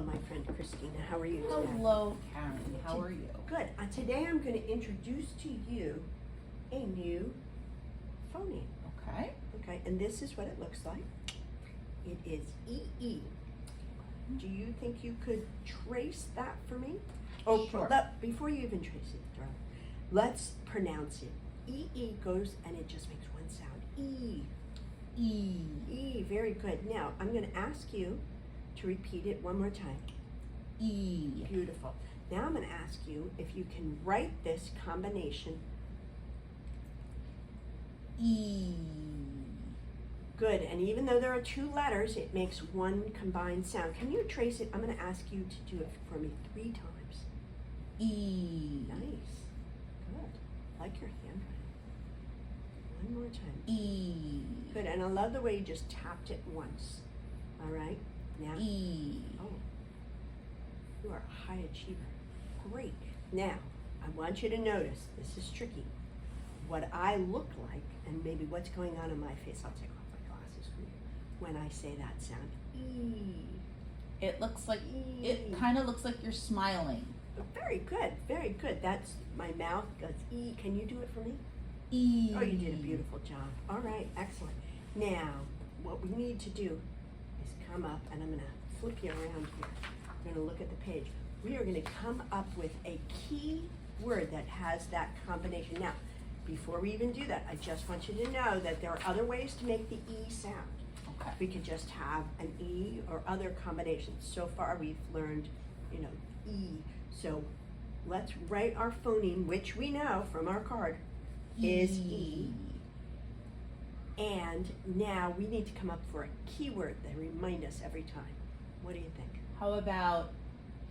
my friend Christina. How are you today? Hello, Karen. How are you? Good. Today I'm going to introduce to you a new phoneme. Okay. Okay, and this is what it looks like. It is EE. Do you think you could trace that for me? Oh, Sure. Before you even trace it, darling, let's pronounce it. EE goes and it just makes one sound. E. E. E. Very good. Now I'm going to ask you to repeat it one more time. E. Beautiful. Now I'm going to ask you if you can write this combination. E. Good. And even though there are two letters, it makes one combined sound. Can you trace it? I'm going to ask you to do it for me 3 times. E. Nice. Good. I like your handwriting. One more time. E. Good. And I love the way you just tapped it once. All right. Now. E. Oh. You are a high achiever. Great. Now, I want you to notice, this is tricky, what I look like and maybe what's going on in my face. I'll take off my glasses for you when I say that sound. E. It looks like, E. it kind of looks like you're smiling. Very good, very good. That's my mouth goes E. Can you do it for me? E. Oh, you did a beautiful job. All right, excellent. Now, what we need to do is come up, and I'm going to flip you around here. We're going to look at the page. We are going to come up with a key word that has that combination. Now, before we even do that, I just want you to know that there are other ways to make the E sound. Okay. We could just have an E or other combinations. So far, we've learned, E. So let's write our phoneme, which we know from our card is E. And now we need to come up for a keyword that remind us every time. What do you think? How about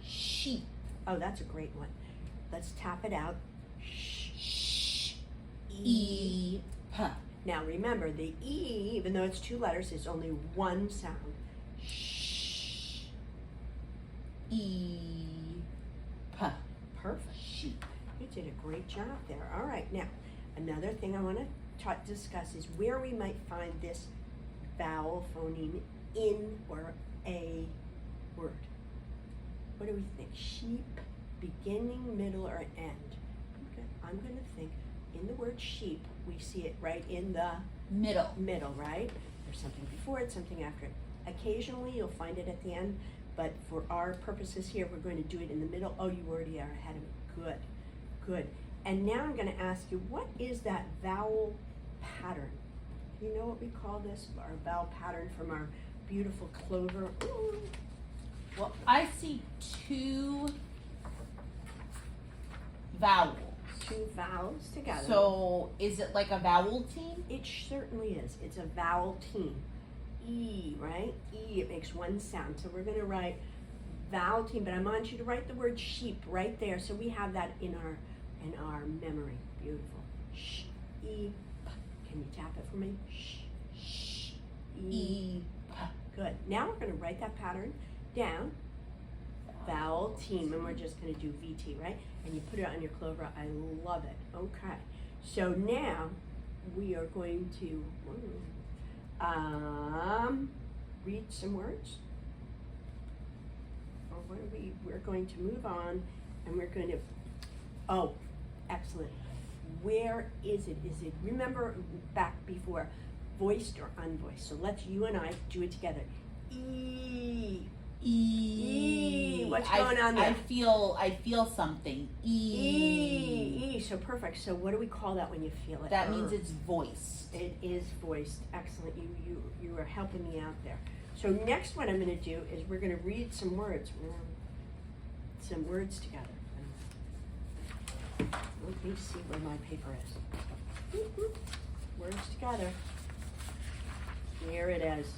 sheep? Oh, that's a great one. Let's tap it out. Sh. E. P. Now remember, the E, even though it's 2 letters, is only one sound. Sh. E. P. Perfect. Sheep. You did a great job there. All right, now, another thing I want to discuss is where we might find this vowel phoneme in or a word. What do we think? Sheep, beginning, middle, or end? Okay, I'm going to think in the word sheep, we see it right in the Middle. right? There's something before it, something after it. Occasionally, you'll find it at the end, but for our purposes here, we're going to do it in the middle. Oh, you already are ahead of me. Good, good. And now I'm going to ask you, what is that vowel pattern? Do you know what we call this? Our vowel pattern from our beautiful clover. Ooh. Well, I see 2 vowels. 2 vowels together. So, is it like a vowel team? It certainly is. It's a vowel team. E, right? E, it makes one sound. So we're going to write vowel team, but I want you to write the word sheep right there so we have that in our memory. Beautiful. Sh, E, P. Can you tap it for me? Sh, sh, E, P. Good. Now we're going to write that pattern down. Vowel team, and we're just going to do VT, right? And you put it on your clover. I love it. Okay. So now we are going to read some words. Or what are we're going to move on, and we're going to, oh, excellent. Where is it? Is it, remember back before, voiced or unvoiced? So let's, you and I, do it together. E. E. What's going on there? I feel something. E. So perfect. So what do we call that when you feel it? That means it's voiced. It is voiced. Excellent. You are helping me out there. So next what I'm going to do is we're going to read some words. Some words together. Let me see where my paper is. Words together. Here it is. So,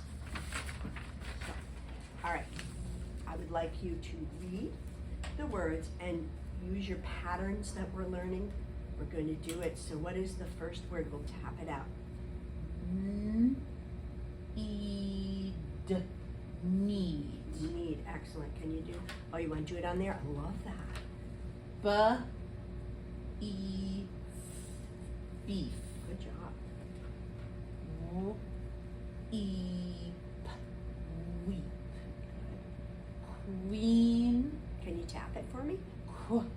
all right. I would like you to read the words and use your patterns that we're learning. We're going to do it. So what is the first word? We'll tap it out. Need. Need. Excellent. Can you do? Oh, you want to do it on there? I love that. Beef. Good job. Weep. Queen. queen,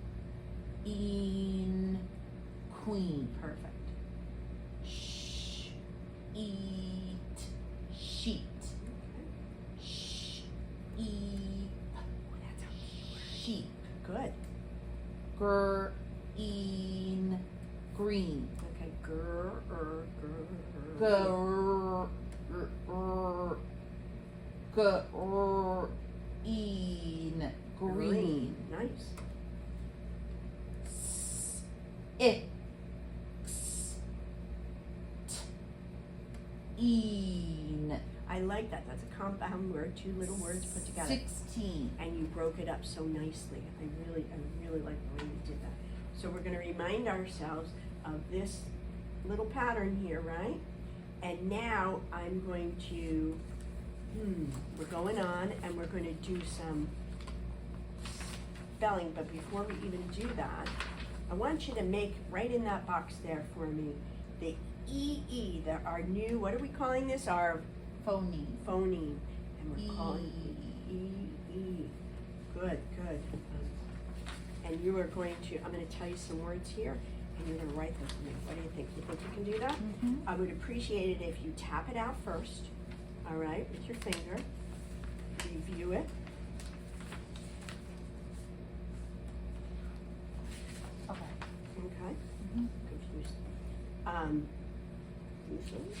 queen. Perfect. Sh, eat, sheet. Sh, eat, That's a sheep. good. Green, green. Okay. Green, green. Nice. Een. I like that. That's a compound word, two little words put together. 16. And you broke it up so nicely. I really like the way you did that. So we're going to remind ourselves of this little pattern here, right? And now I'm going to, we're going on and we're going to do some spelling. But before we even do that, I want you to make right in that box there for me the EE, our new, what are we calling this? Our Phoneme. phoneme. And we're calling it E. Good. And you are going to, I'm going to tell you some words here, and you're going to write them for me. What do you think? You think you can do that? Mm-hmm. I would appreciate it if you tap it out first, all right, with your finger. Review it. Okay. Okay. Mm-hmm. Confused. Usually.